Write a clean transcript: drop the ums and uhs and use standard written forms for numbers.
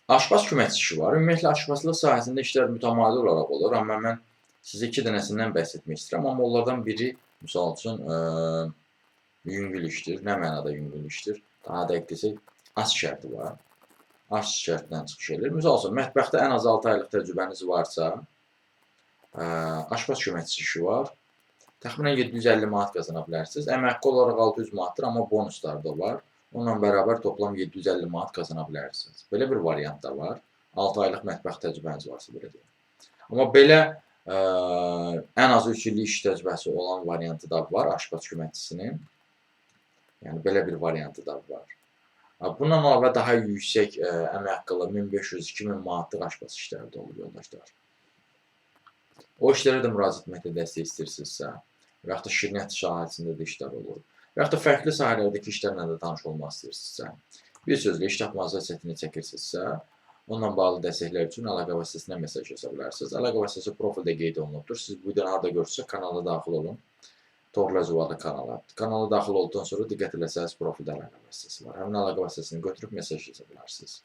Aşpaz köməkçi işi var. Ümumiyyətlə, aşpazlıq sahəsində işlər mütəmadi olaraq olur, amma mən sizə 2 dənəsindən bəhs etmək istəyirəm. Amma onlardan biri, misal üçün, yüngül işdir. Nə mənada yüngül işdir? Daha dəqiq desək, az şərti var. Az şərtdən çıxış edir. Misal üçün, mətbəxdə ən az 6 aylıq təcrübəniz varsa, aşpaz köməkçi işi var. Təxminən 750 manat qazana bilərsiniz. Əmək haqqı olaraq 600 manatdır, amma bonuslar da var. Onunla bərabər toplam 750 manat qazana bilərsiniz. Belə bir variant da var. 6 aylıq mətbəx təcrübəniz varsa, belə deyək. Amma belə ən az 3 illik iş təcrübəsi olan variantı da var aşpaz köməkçisinin. Yəni, belə bir variantı da var. Bundan əlavə daha yüksək əmək haqqılı 1500-2000 manatlıq aşpaz işləri də olur, yoldaşlar. O işlərə də müraciət etməkdə dəstək istəyirsinizsə, və yaxud da şirniyyat sahəsində də işlər olur, və yaxud da fərqli sahələrdəki işlərlə də tanış olmaq istəyirsinizsə, bir sözlə iş tapmazda çətinlik çəkirsinizsə, onunla bağlı dəstəklər üçün əlaqə vasitəsindən mesaj yaza bilərsiniz. Əlaqə vasitəsi profildə qeyd olunubdur. Siz bu videonu harada görürsünüzsə, kanala daxil olun. Toğrul Əzəvalı kanala. Kanala daxil olduqdan sonra diqqət eləsəniz, profildə əlaqə vasitəsi var. Həmin əlaqə vasitəsini götürüb mesaj yaza bilərsiniz.